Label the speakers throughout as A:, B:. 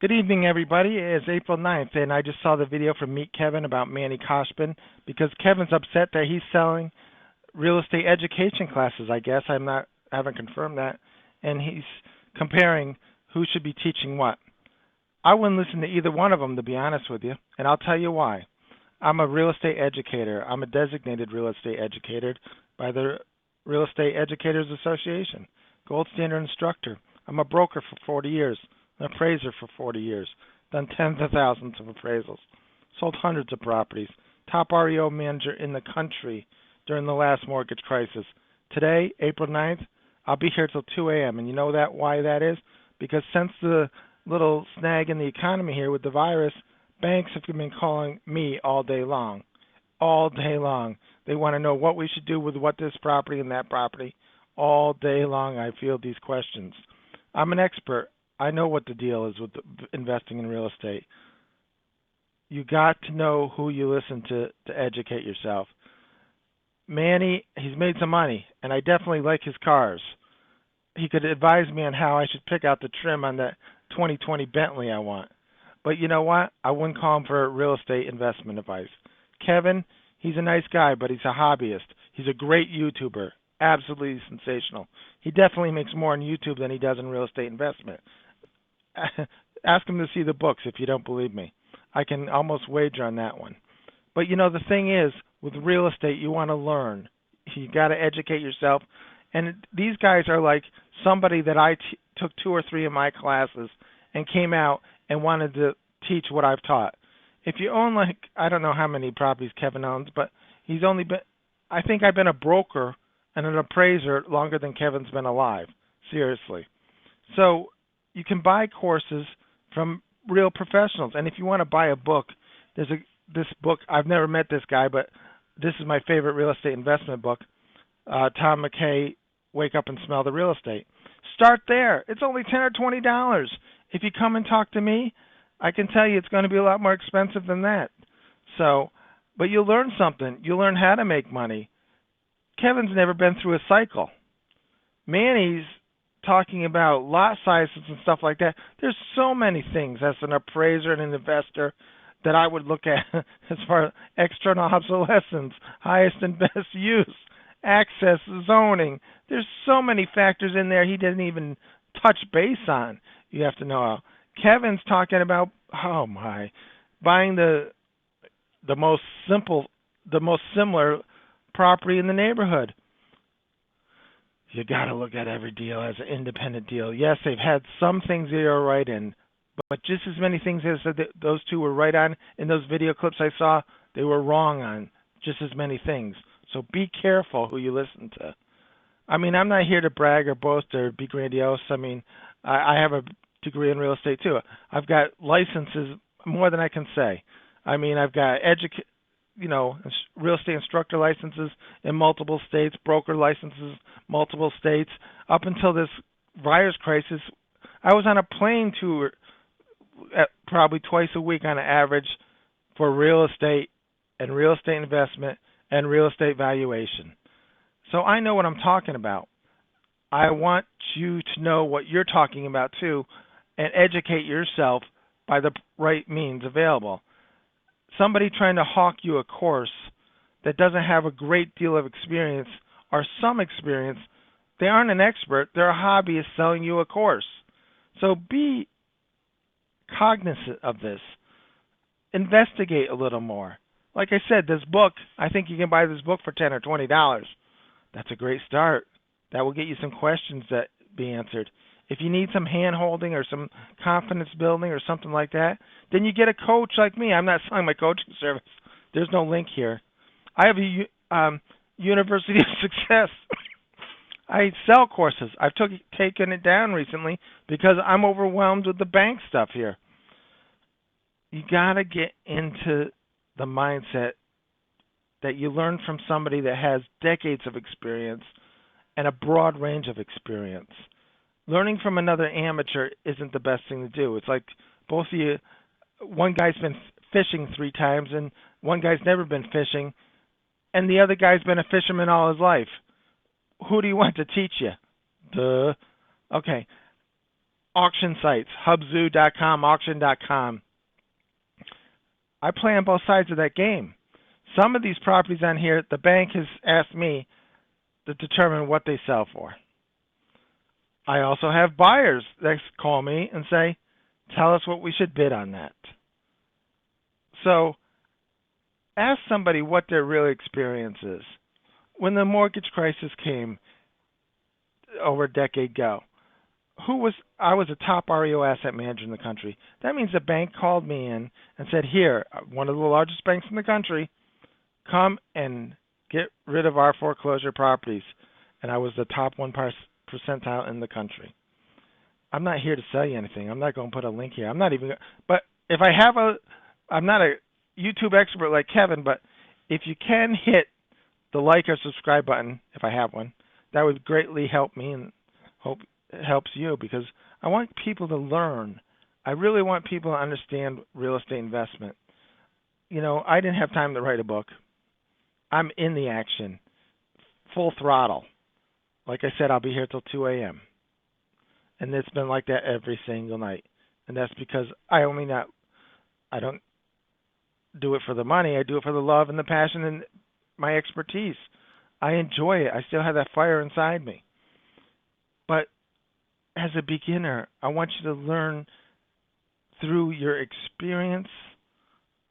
A: Good evening, everybody. It's April 9th, and I just saw the video from Meet Kevin about Manny Khoshbin because Kevin's upset that he's selling real estate education classes, I guess. I haven't confirmed that. And he's comparing who should be teaching what. I wouldn't listen to either one of them, to be honest with you, and I'll tell you why. I'm a real estate educator. I'm a designated real estate educator by the Real Estate Educators Association, gold standard instructor. I'm a broker for 40 years. An appraiser for 40 years, done tens of thousands of appraisals, sold hundreds of properties, top REO manager in the country during the last mortgage crisis. Today, April 9th, I'll be here till 2 a.m. And you know why that is? Because since the little snag in the economy here with the virus, banks have been calling me all day long. All day long. They want to know what we should do with this property and that property. All day long I field these questions. I'm an expert. I know what the deal is with investing in real estate. You got to know who you listen to educate yourself. Manny, he's made some money, and I definitely like his cars. He could advise me on how I should pick out the trim on that 2020 Bentley I want. But you know what? I wouldn't call him for real estate investment advice. Kevin, he's a nice guy, but he's a hobbyist. He's a great YouTuber. Absolutely sensational. He definitely makes more on YouTube than he does in real estate investment. Ask him to see the books if you don't believe me. I can almost wager on that one. But you know, the thing is, with real estate, you want to learn. You got to educate yourself. And these guys are like somebody that I took 2 or 3 of my classes and came out and wanted to teach what I've taught. If you own I don't know how many properties Kevin owns, but I think I've been a broker and an appraiser longer than Kevin's been alive. Seriously. So you can buy courses from real professionals. And if you want to buy a book, there's this book. I've never met this guy, but this is my favorite real estate investment book. Tom McKay, Wake Up and Smell the Real Estate. Start there. It's only $10 or $20. If you come and talk to me, I can tell you it's going to be a lot more expensive than that. So, but you'll learn something. You'll learn how to make money. Kevin's never been through a cycle. Manny's talking about lot sizes and stuff like that. There's so many things as an appraiser and an investor that I would look at as far as external obsolescence, highest and best use, access, zoning. There's so many factors in there he didn't even touch base on. You have to know. Kevin's talking about, buying the most similar property in the neighborhood. You got to look at every deal as an independent deal. Yes, they've had some things they are right in, but just as many things as those two were right on in those video clips I saw, they were wrong on just as many things. So be careful who you listen to. I mean, I'm not here to brag or boast or be grandiose. I mean, I have a degree in real estate too. I've got licenses more than I can say. I mean, I've got real estate instructor licenses in multiple states, broker licenses, multiple states. Up until this virus crisis, I was on a plane tour probably twice a week on average for real estate and real estate investment and real estate valuation. So I know what I'm talking about. I want you to know what you're talking about too and educate yourself by the right means available. Somebody trying to hawk you a course that doesn't have a great deal of experience or some experience, they aren't an expert, they're a hobbyist selling you a course. So be cognizant of this. Investigate a little more. Like I said, this book, I think you can buy this book for $10 or $20. That's a great start. That will get you some questions that be answered. If you need some hand-holding or some confidence building or something like that, then you get a coach like me. I'm not selling my coaching service. There's no link here. I have a University of Success. I sell courses. I've taken it down recently because I'm overwhelmed with the bank stuff here. You got to get into the mindset that you learn from somebody that has decades of experience and a broad range of experience. Learning from another amateur isn't the best thing to do. It's like both of you, one guy's been fishing 3 times and one guy's never been fishing, and the other guy's been a fisherman all his life. Who do you want to teach you? Duh. Okay. auction sites, hubzoo.com, auction.com. I play on both sides of that game. Some of these properties on here, the bank has asked me to determine what they sell for. I also have buyers that call me and say, tell us what we should bid on that. So ask somebody what their real experience is. When the mortgage crisis came over a decade ago, I was a top REO asset manager in the country. That means the bank called me in and said, here, one of the largest banks in the country, come and get rid of our foreclosure properties. And I was the top 1 percentile in the country. I'm not here to sell you anything. I'm not going to put a link here. But if I have I'm not a YouTube expert like Kevin, but if you can hit the like or subscribe button, if I have one, that would greatly help me and hope it helps you, because I want people to learn. I really want people to understand real estate investment. I didn't have time to write a book. I'm in the action, full throttle. Like I said, I'll be here till 2 a.m. And it's been like that every single night. And that's because I don't do it for the money. I do it for the love and the passion and my expertise. I enjoy it. I still have that fire inside me. But as a beginner, I want you to learn through your experience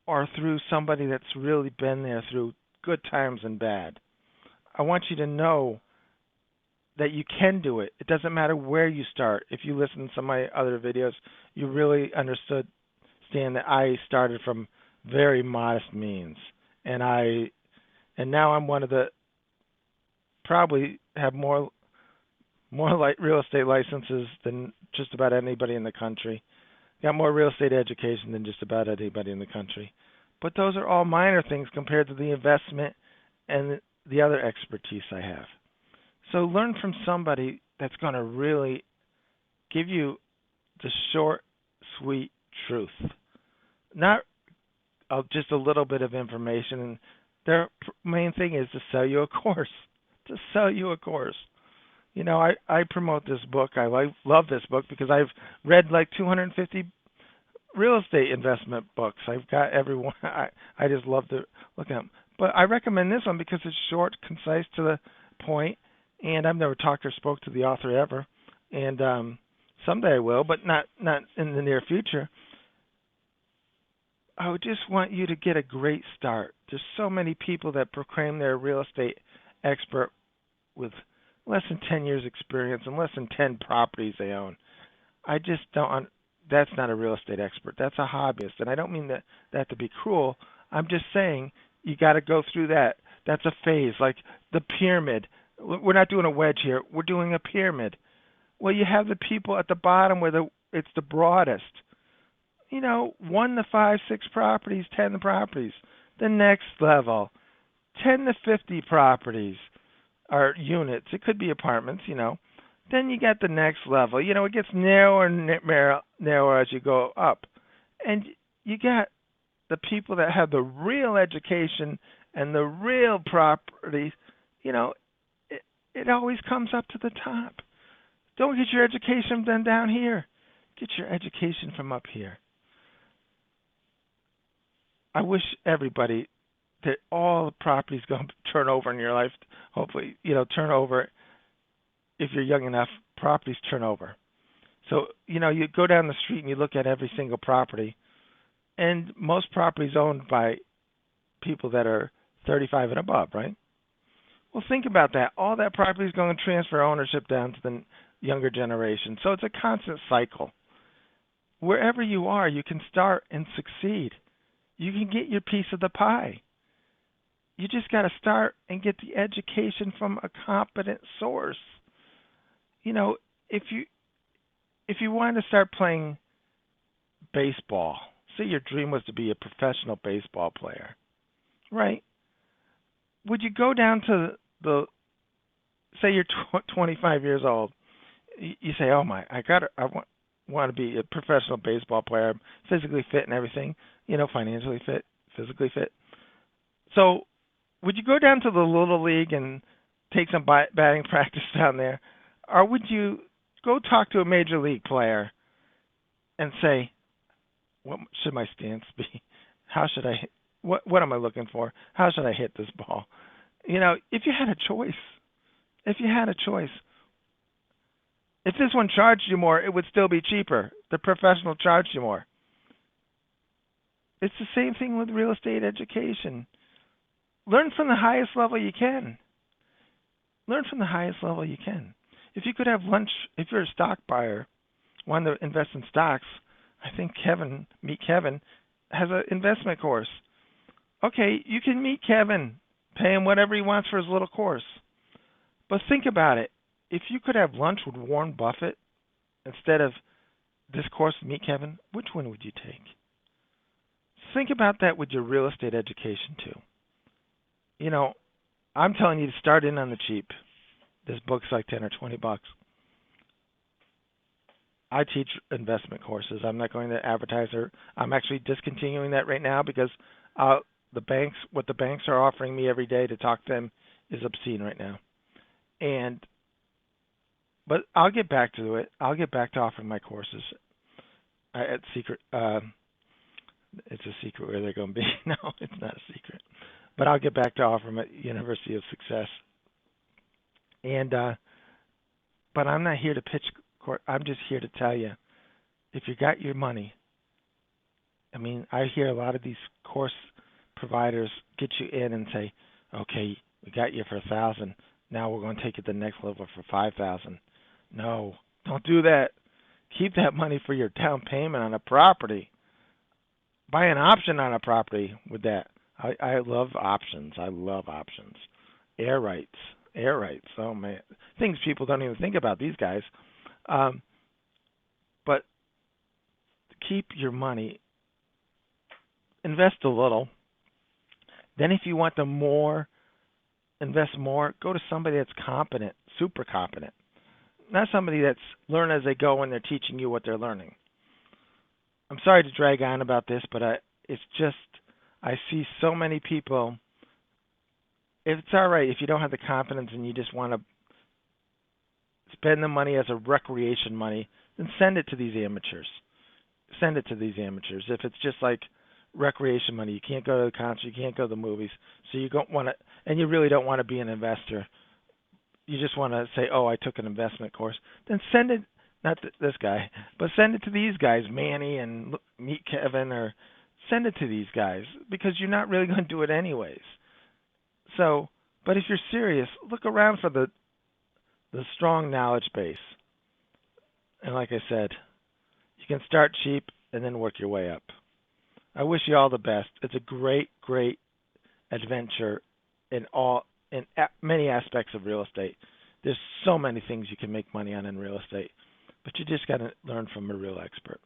A: or through somebody that's really been there through good times and bad. I want you to know that you can do it. It doesn't matter where you start. If you listen to some of my other videos, you really understand that I started from very modest means. And now I'm one of the, probably have more like real estate licenses than just about anybody in the country. Got more real estate education than just about anybody in the country. But those are all minor things compared to the investment and the other expertise I have. So learn from somebody that's going to really give you the short, sweet truth. Not just a little bit of information. And their main thing is to sell you a course. To sell you a course. I promote this book. I love this book because I've read like 250 real estate investment books. I've got everyone. I just love to look at them. But I recommend this one because it's short, concise, to the point. And I've never talked or spoke to the author ever. And someday I will, but not in the near future. I would just want you to get a great start. There's so many people that proclaim they're a real estate expert with less than 10 years experience and less than 10 properties they own. I just don't, that's not a real estate expert. That's a hobbyist. And I don't mean that to be cruel. I'm just saying you got to go through that. That's a phase, like the pyramid. We're not doing a wedge here. We're doing a pyramid. Well, you have the people at the bottom where it's the broadest. 1 to 5, 6 properties, 10 properties. The next level, 10 to 50 properties are units. It could be apartments, Then you get the next level. It gets narrower and narrower as you go up. And you get the people that have the real education and the real properties. It always comes up to the top. Don't get your education done down here. Get your education from up here. I wish everybody that all the properties going to turn over in your life. Hopefully, turn over. If you're young enough, properties turn over. So, you go down the street and you look at every single property, and most properties owned by people that are 35 and above, right? Well, think about that. All that property is going to transfer ownership down to the younger generation. So it's a constant cycle. Wherever you are, you can start and succeed. You can get your piece of the pie. You just got to start and get the education from a competent source. If you want to start playing baseball, say your dream was to be a professional baseball player, right? Would you go down to say you're 25 years old, you say, oh my, I want to be a professional baseball player. I'm physically fit and everything, financially fit, physically fit. So would you go down to the Little League and take some batting practice down there? Or would you Go talk to a major league player and say, what should my stance be? How should I? What am I looking for? How should I hit this ball? If you had a choice, if you had a choice, if this one charged you more, it would still be cheaper. The professional charged you more. It's the same thing with real estate education. Learn from the highest level you can. Learn from the highest level you can. If you could have lunch, if you're a stock buyer, want to invest in stocks, I think Meet Kevin, has an investment course. Okay, you can meet Kevin, pay him whatever he wants for his little course. But think about it. If you could have lunch with Warren Buffett instead of this course, Meet Kevin, which one would you take? Think about that with your real estate education too. I'm telling you to start in on the cheap. This book's like 10 or 20 bucks. I teach investment courses. I'm not going to advertise or I'm actually discontinuing that right now because what the banks are offering me every day to talk to them is obscene right now. But I'll get back to it. I'll get back to offering my courses at secret. It's a secret where they're going to be. No, it's not a secret. But I'll get back to offering at University of Success. But I'm not here to pitch. I'm just here to tell you, if you got your money. I hear a lot of these course providers get you in and say, "Okay, we got you for $1,000. Now we're going to take it to the next level for $5,000." No, don't do that. Keep that money for your down payment on a property. Buy an option on a property with that. I love options. I love options. Air rights. Oh man, things people don't even think about. These guys. But keep your money. Invest a little. Then if you want invest more, go to somebody that's competent, super competent. Not somebody that's learn as they go and they're teaching you what they're learning. I'm sorry to drag on about this, but it's just, I see so many people. It's all right if you don't have the confidence and you just want to spend the money as a recreation money, then send it to these amateurs. Send it to these amateurs. If it's just like recreation money, you can't go to the concert, you can't go to the movies, so you don't want to, and you really don't want to be an investor. You just want to say, "Oh, I took an investment course." Then send it, not this guy, but send it to these guys, Manny and Meet Kevin, or send it to these guys because you're not really going to do it anyways. So, but if you're serious, look around for the strong knowledge base. And like I said, you can start cheap and then work your way up. I wish you all the best. It's a great, great adventure in many aspects of real estate. There's so many things you can make money on in real estate, but you just got to learn from a real expert.